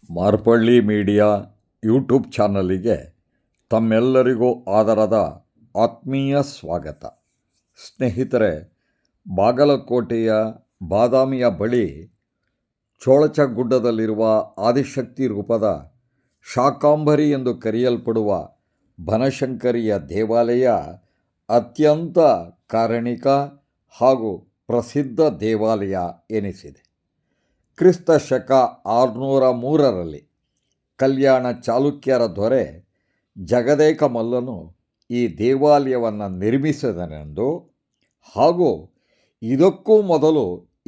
Marpalli media YouTube ಚಾನಲಿಗೆ ತಮ್ಮೆಲ್ಲರಿಗೂ ಆದರದ ಆತ್ಮೀಯ ಸ್ವಾಗತ. ಸ್ನೇಹಿತರೆ, ಬಾಗಲಕೋಟೆಯ ಬಾದಾಮಿಯ ಬಳಿ ಚೋಳಚಗುಡ್ಡದಲ್ಲಿರುವ ಆದಿಶಕ್ತಿ ರೂಪದ ಶಾಕಾಂಬರಿ ಎಂದು ಕರೆಯಲ್ಪಡುವ ಬನಶಂಕರಿಯ ದೇವಾಲಯ ಅತ್ಯಂತ ಕಾರಣಿಕ ಹಾಗೂ ಪ್ರಸಿದ್ಧ ದೇವಾಲಯ ಎನಿಸಿದೆ. ಕ್ರಿಸ್ತ ಶಕ 603ರಲ್ಲಿ ಕಲ್ಯಾಣ ಚಾಲುಕ್ಯರ ದೊರೆ ಜಗದೇಕ ಮಲ್ಲನು ಈ ದೇವಾಲಯವನ್ನು ನಿರ್ಮಿಸಿದನೆಂದು ಹಾಗೂ ಇದಕ್ಕೂ ಮೊದಲು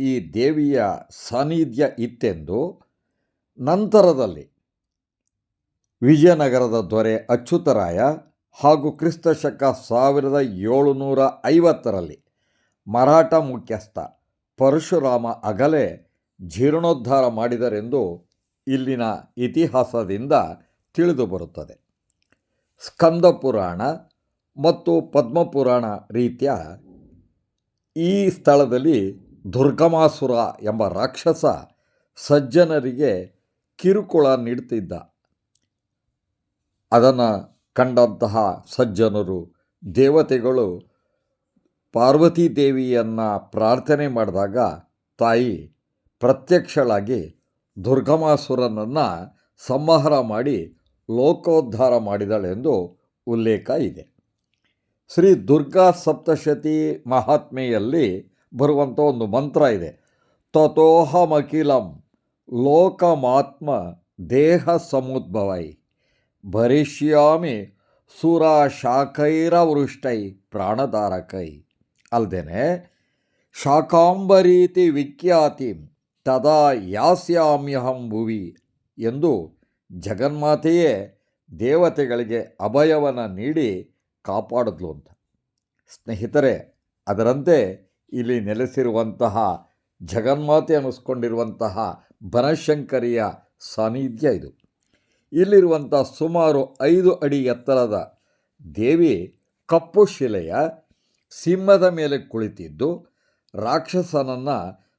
ಈ ದೇವಿಯ ಸಾನ್ನಿಧ್ಯ ಇತ್ತೆಂದು, ನಂತರದಲ್ಲಿ ವಿಜಯನಗರದ ದೊರೆ ಅಚ್ಯುತರಾಯ ಹಾಗೂ ಕ್ರಿಸ್ತ ಶಕ 1750ರಲ್ಲಿ ಮರಾಠ ಮುಖ್ಯಸ್ಥ ಪರಶುರಾಮ ಅಗಲೆ ಜೀರ್ಣೋದ್ಧಾರ ಮಾಡಿದರೆಂದು ಇಲ್ಲಿನ ಇತಿಹಾಸದಿಂದ ತಿಳಿದುಬರುತ್ತದೆ. ಸ್ಕಂದ ಪುರಾಣ ಮತ್ತು ಪದ್ಮಪುರಾಣ ರೀತ್ಯ ಈ ಸ್ಥಳದಲ್ಲಿ ದುರ್ಗಮಾಸುರ ಎಂಬ ರಾಕ್ಷಸ ಸಜ್ಜನರಿಗೆ ಕಿರುಕುಳ ನೀಡುತ್ತಿದ್ದ. ಅದನ್ನು ಕಂಡಂತಹ ಸಜ್ಜನರು ದೇವತೆಗಳು ಪಾರ್ವತೀ ದೇವಿಯನ್ನು ಪ್ರಾರ್ಥನೆ ಮಾಡಿದಾಗ ತಾಯಿ ಪ್ರತ್ಯಕ್ಷಳಾಗಿ ದುರ್ಗಮಾಸುರನನ್ನು ಸಂಹಾರ ಮಾಡಿ ಲೋಕೋದ್ಧಾರ ಮಾಡಿದಳೆಂದು ಉಲ್ಲೇಖ ಇದೆ. ಶ್ರೀ ದುರ್ಗಾ ಸಪ್ತಶತಿ ಮಹಾತ್ಮೆಯಲ್ಲಿ ಬರುವಂಥ ಒಂದು ಮಂತ್ರ ಇದೆ. ತಥೋಹಮಖಿಲಂ ಲೋಕಮಾತ್ಮ ದೇಹ ಸಮುದ್ಭವೈ ಭರಿಷ್ಯಾಮಿ ಸುರಶಾಖೈರವೃಷ್ಟೈ ಪ್ರಾಣಧಾರಕೈ. ಅಲ್ಲದೆ ಶಾಕಾಂಬರೀತಿ ವಿಖ್ಯಾತಿಂ ತದಾ ಯಾಸ್ಯಾಮ್ಯಹಂ ಭುವಿ ಎಂದು ಜಗನ್ಮಾತೆಯೇ ದೇವತೆಗಳಿಗೆ ಅಭಯವನ್ನು ನೀಡಿ ಕಾಪಾಡಿದ್ಲು ಅಂತ. ಸ್ನೇಹಿತರೆ, ಅದರಂತೆ ಇಲ್ಲಿ ನೆಲೆಸಿರುವಂತಹ ಜಗನ್ಮಾತೆ ಅನ್ನಿಸ್ಕೊಂಡಿರುವಂತಹ ಬನಶಂಕರಿಯ ಸಾನ್ನಿಧ್ಯ ಇದು. ಇಲ್ಲಿರುವಂಥ ಸುಮಾರು 5 ಅಡಿ ಎತ್ತರದ ದೇವಿ ಕಪ್ಪು ಶಿಲೆಯ ಸಿಂಹದ ಮೇಲೆ ಕುಳಿತಿದ್ದು ರಾಕ್ಷಸನನ್ನು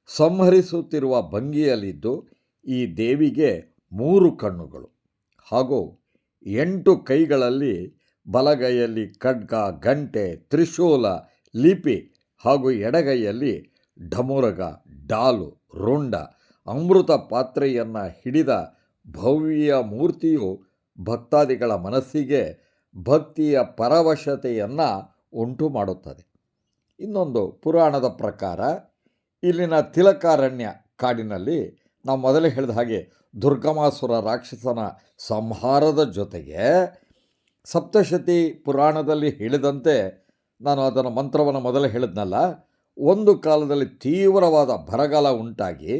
ಸಂಹರಿಸುತ್ತಿರುವ ಭಂಗಿಯಲ್ಲಿದ್ದು, ಈ ದೇವಿಗೆ 3 ಕಣ್ಣುಗಳು ಹಾಗೂ 8 ಕೈಗಳಲ್ಲಿ ಬಲಗೈಯಲ್ಲಿ ಖಡ್ಗ, ಗಂಟೆ, ತ್ರಿಶೂಲ, ಲಿಪಿ ಹಾಗೂ ಎಡಗೈಯಲ್ಲಿ ಢಮುರಗ, ಡಾಲು, ರುಂಡ, ಅಮೃತ ಪಾತ್ರೆಯನ್ನು ಹಿಡಿದ ಭವ್ಯ ಮೂರ್ತಿಯು ಭಕ್ತಾದಿಗಳ ಮನಸ್ಸಿಗೆ ಭಕ್ತಿಯ ಪರವಶತೆಯನ್ನು ಉಂಟು ಮಾಡುತ್ತದೆ. ಇನ್ನೊಂದು ಪುರಾಣದ ಪ್ರಕಾರ ಇಲ್ಲಿನ ತಿಲಕಾರಣ್ಯ ಕಾಡಿನಲ್ಲಿ ನಾವು ಮೊದಲೇ ಹೇಳಿದ ಹಾಗೆ ದುರ್ಗಮಾಸುರ ರಾಕ್ಷಸನ ಸಂಹಾರದ ಜೊತೆಗೆ ಸಪ್ತಶತಿ ಪುರಾಣದಲ್ಲಿ ಹೇಳಿದಂತೆ, ನಾನು ಅದನ್ನು ಮಂತ್ರವನ್ನು ಮೊದಲೇ ಹೇಳಿದ್ನಲ್ಲ, ಒಂದು ಕಾಲದಲ್ಲಿ ತೀವ್ರವಾದ ಬರಗಾಲ ಉಂಟಾಗಿ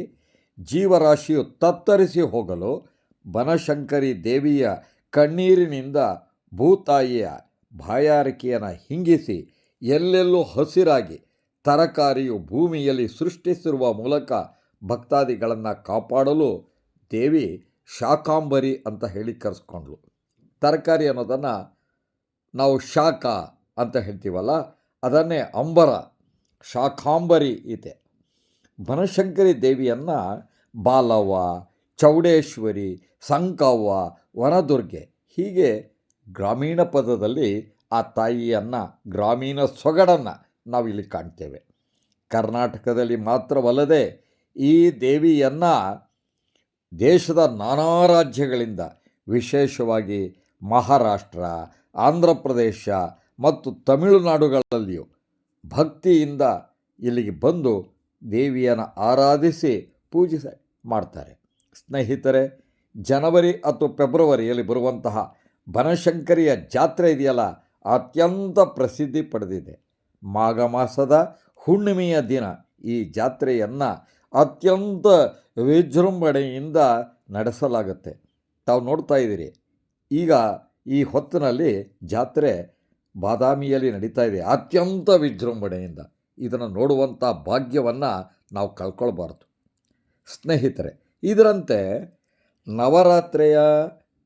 ಜೀವರಾಶಿಯು ತತ್ತರಿಸಿ ಹೋಗಲು ಬನಶಂಕರಿ ದೇವಿಯ ಕಣ್ಣೀರಿನಿಂದ ಭೂತಾಯಿಯ ಬಾಯಾರಿಕೆಯನ್ನು ಹಿಂಗಿಸಿ ಎಲ್ಲೆಲ್ಲೂ ಹಸಿರಾಗಿ ತರಕಾರಿಯು ಭೂಮಿಯಲ್ಲಿ ಸೃಷ್ಟಿಸಿರುವ ಮೂಲಕ ಭಕ್ತಾದಿಗಳನ್ನು ಕಾಪಾಡಲು ದೇವಿ ಶಾಕಾಂಬರಿ ಅಂತ ಹೇಳಿ ಕರೆಸ್ಕೊಂಡ್ಳು. ತರಕಾರಿ ಅನ್ನೋದನ್ನು ನಾವು ಶಾಖ ಅಂತ ಹೇಳ್ತೀವಲ್ಲ, ಅದನ್ನೇ ಅಂಬರ, ಶಾಕಾಂಬರಿ ಇದೆ. ಬನಶಂಕರಿ ದೇವಿಯನ್ನು ಬಾಲವ್ವ, ಚೌಡೇಶ್ವರಿ, ಸಂಕವ್ವ, ವನದುರ್ಗೆ ಹೀಗೆ ಗ್ರಾಮೀಣ ಪದದಲ್ಲಿ ಆ ತಾಯಿಯನ್ನು, ಗ್ರಾಮೀಣ ಸೊಗಡನ್ನು ನಾವಿಲ್ಲಿ ಕಾಣ್ತೇವೆ. ಕರ್ನಾಟಕದಲ್ಲಿ ಮಾತ್ರವಲ್ಲದೆ ಈ ದೇವಿಯನ್ನು ದೇಶದ ನಾನಾ ರಾಜ್ಯಗಳಿಂದ, ವಿಶೇಷವಾಗಿ ಮಹಾರಾಷ್ಟ್ರ, ಆಂಧ್ರ ಪ್ರದೇಶ ಮತ್ತು ತಮಿಳುನಾಡುಗಳಲ್ಲಿಯೂ ಭಕ್ತಿಯಿಂದ ಇಲ್ಲಿಗೆ ಬಂದು ದೇವಿಯನ್ನು ಆರಾಧಿಸಿ ಪೂಜೆ ಮಾಡ್ತಾರೆ. ಸ್ನೇಹಿತರೆ, ಜನವರಿ ಅಥವಾ ಫೆಬ್ರವರಿಯಲ್ಲಿ ಬರುವಂತಹ ಬನಶಂಕರಿಯ ಜಾತ್ರೆ ಇದೆಯಲ್ಲ, ಅತ್ಯಂತ ಪ್ರಸಿದ್ಧಿ ಪಡೆದಿದೆ. ಮಾಘ ಮಾಸದ ಹುಣ್ಣಿಮೆಯ ದಿನ ಈ ಜಾತ್ರೆಯನ್ನು ಅತ್ಯಂತ ವಿಜೃಂಭಣೆಯಿಂದ ನಡೆಸಲಾಗುತ್ತೆ. ತಾವು ನೋಡ್ತಾ ಇದ್ದೀರಿ, ಈಗ ಈ ಹೊತ್ತಿನಲ್ಲಿ ಜಾತ್ರೆ ಬಾದಾಮಿಯಲ್ಲಿ ನಡೀತಾ ಇದೆ ಅತ್ಯಂತ ವಿಜೃಂಭಣೆಯಿಂದ. ಇದನ್ನು ನೋಡುವಂಥ ಭಾಗ್ಯವನ್ನು ನಾವು ಕಳ್ಕೊಳ್ಬಾರ್ದು. ಸ್ನೇಹಿತರೆ, ಇದರಂತೆ ನವರಾತ್ರಿಯ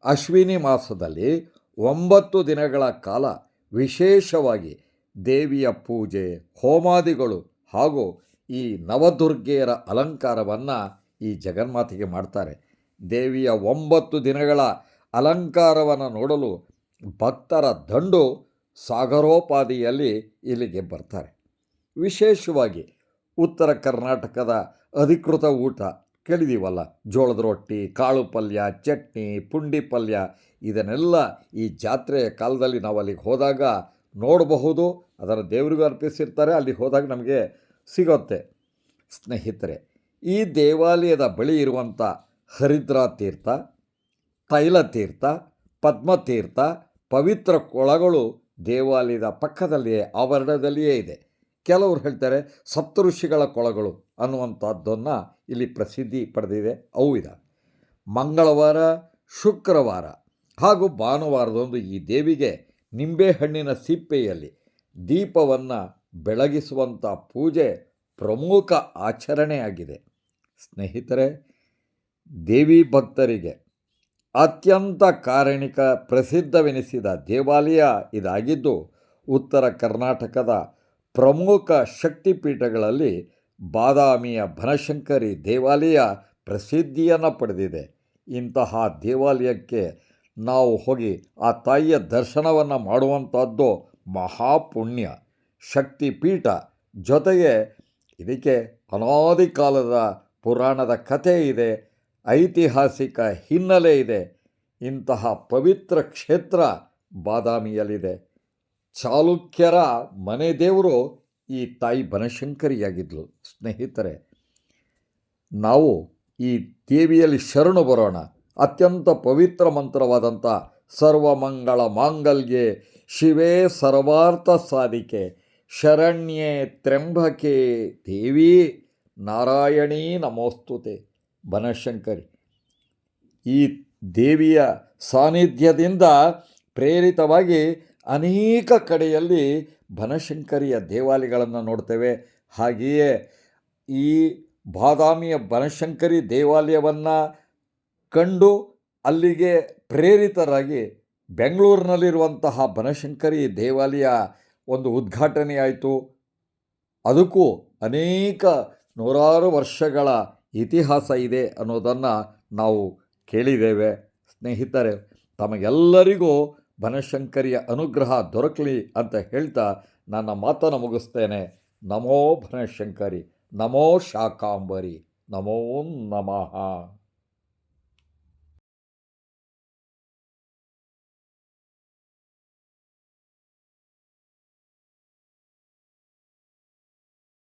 ಅಶ್ವಿನಿ ಮಾಸದಲ್ಲಿ 9 ದಿನಗಳ ಕಾಲ ವಿಶೇಷವಾಗಿ ದೇವಿಯ ಪೂಜೆ, ಹೋಮಾದಿಗಳು ಹಾಗೂ ಈ ನವದುರ್ಗೆಯರ ಅಲಂಕಾರವನ್ನು ಈ ಜಗನ್ಮಾತೆಗೆ ಮಾಡ್ತಾರೆ. ದೇವಿಯ 9 ದಿನಗಳ ಅಲಂಕಾರವನ್ನು ನೋಡಲು ಭಕ್ತರ ದಂಡು ಸಾಗರೋಪಾದಿಯಲ್ಲಿ ಇಲ್ಲಿಗೆ ಬರ್ತಾರೆ. ವಿಶೇಷವಾಗಿ ಉತ್ತರ ಕರ್ನಾಟಕದ ಅಧಿಕೃತ ಊಟ ಕೇಳಿದೀವಲ್ಲ, ಜೋಳದ ರೊಟ್ಟಿ, ಕಾಳು ಪಲ್ಯ, ಚಟ್ನಿ, ಪುಂಡಿ ಪಲ್ಯ, ಇದನ್ನೆಲ್ಲ ಈ ಜಾತ್ರೆಯ ಕಾಲದಲ್ಲಿ ನಾವು ಅಲ್ಲಿಗೆ ಹೋದಾಗ ನೋಡಬಹುದು. ಅದನ್ನು ದೇವರಿಗೂ ಅರ್ಪಿಸಿರ್ತಾರೆ, ಅಲ್ಲಿಗೆ ಹೋದಾಗ ನಮಗೆ ಸಿಗುತ್ತೆ. ಸ್ನೇಹಿತರೆ, ಈ ದೇವಾಲಯದ ಬಳಿ ಇರುವಂಥ ಹರಿದ್ರಾ ತೀರ್ಥ, ತೈಲತೀರ್ಥ, ಪದ್ಮತೀರ್ಥ, ಪವಿತ್ರ ಕೊಳಗಳು ದೇವಾಲಯದ ಪಕ್ಕದಲ್ಲಿಯೇ ಆವರಣದಲ್ಲಿಯೇ ಇದೆ. ಕೆಲವರು ಹೇಳ್ತಾರೆ ಸಪ್ತಋಷಿಗಳ ಕೊಳಗಳು ಅನ್ನುವಂಥದ್ದನ್ನು ಇಲ್ಲಿ ಪ್ರಸಿದ್ಧಿ ಪಡೆದಿದೆ. ಅವು ಇದ್ದಾವೆ. ಮಂಗಳವಾರ, ಶುಕ್ರವಾರ ಹಾಗೂ ಭಾನುವಾರದಂದು ಈ ದೇವಿಗೆ ನಿಂಬೆಹಣ್ಣಿನ ಸಿಪ್ಪೆಯಲ್ಲಿ ದೀಪವನ್ನು ಬೆಳಗಿಸುವಂಥ ಪೂಜೆ ಪ್ರಮುಖ ಆಚರಣೆಯಾಗಿದೆ. ಸ್ನೇಹಿತರೆ, ದೇವಿ ಭಕ್ತರಿಗೆ ಅತ್ಯಂತ ಕಾರಣಿಕ ಪ್ರಸಿದ್ಧವೆನಿಸಿದ ದೇವಾಲಯ ಇದಾಗಿದ್ದು, ಉತ್ತರ ಕರ್ನಾಟಕದ ಪ್ರಮುಖ ಶಕ್ತಿಪೀಠಗಳಲ್ಲಿ ಬಾದಾಮಿಯ ಬನಶಂಕರಿ ದೇವಾಲಯ ಪ್ರಸಿದ್ಧಿಯನ್ನು ಪಡೆದಿದೆ. ಇಂತಹ ದೇವಾಲಯಕ್ಕೆ ನಾವು ಹೋಗಿ ಆ ತಾಯಿಯ ದರ್ಶನವನ್ನು ಮಾಡುವಂಥದ್ದು ಮಹಾಪುಣ್ಯ. ಶಕ್ತಿಪೀಠ ಜೊತೆಗೆ ಇದಕ್ಕೆ ಅನಾದಿ ಕಾಲದ ಪುರಾಣದ ಕಥೆ ಇದೆ, ಐತಿಹಾಸಿಕ ಹಿನ್ನೆಲೆ ಇದೆ. ಇಂತಹ ಪವಿತ್ರ ಕ್ಷೇತ್ರ ಬಾದಾಮಿಯಲ್ಲಿದೆ. ಚಾಲುಕ್ಯರ ಮನೆ ದೇವರು ಈ ತಾಯಿ ಬನಶಂಕರಿಯಾಗಿದ್ಲು. ಸ್ನೇಹಿತರೆ, ನಾವು ಈ ದೇವಿಯಲ್ಲಿ ಶರಣು ಬರೋಣ. ಅತ್ಯಂತ ಪವಿತ್ರ ಮಂತ್ರವಾದಂಥ ಸರ್ವಮಂಗಳ ಮಾಂಗಲ್ಯೆ ಶಿವೇ ಸರ್ವಾರ್ಥ ಸಾಧಿಕೆ ಶರಣ್ಯೆ ತ್ರ್ಯಂಬಕೆ ದೇವಿ ನಾರಾಯಣೀ ನಮೋಸ್ತುತೆ. ಬನಶಂಕರಿ ಈ ದೇವಿಯ ಸಾನ್ನಿಧ್ಯದಿಂದ ಪ್ರೇರಿತವಾಗಿ ಅನೇಕ ಕಡೆಯಲ್ಲಿ ಬನಶಂಕರಿಯ ದೇವಾಲಯಗಳನ್ನು ನೋಡ್ತೇವೆ. ಹಾಗೆಯೇ ಈ ಬಾದಾಮಿಯ ಬನಶಂಕರಿ ದೇವಾಲಯವನ್ನು ಕಂಡು ಅಲ್ಲಿಗೆ ಪ್ರೇರಿತರಾಗಿ ಬೆಂಗಳೂರಿನಲ್ಲಿರುವಂತಹ ಬನಶಂಕರಿ ದೇವಾಲಯ ಒಂದು ಉದ್ಘಾಟನೆಯಾಯಿತು. ಅದಕ್ಕೂ ಅನೇಕ ನೂರಾರು ವರ್ಷಗಳ ಇತಿಹಾಸ ಇದೆ ಅನ್ನೋದನ್ನು ನಾವು ಕೇಳಿದ್ದೇವೆ. ಸ್ನೇಹಿತರೆ, ತಮಗೆಲ್ಲರಿಗೂ ಬನಶಂಕರಿಯ ಅನುಗ್ರಹ ದೊರಕಲಿ ಅಂತ ಹೇಳ್ತಾ ನನ್ನ ಮಾತನ್ನು ಮುಗಿಸ್ತೇನೆ. ನಮೋ ಬನಶಂಕರಿ, ನಮೋ ಶಾಕಾಂಬರಿ, ನಮೋ ನಮಃ.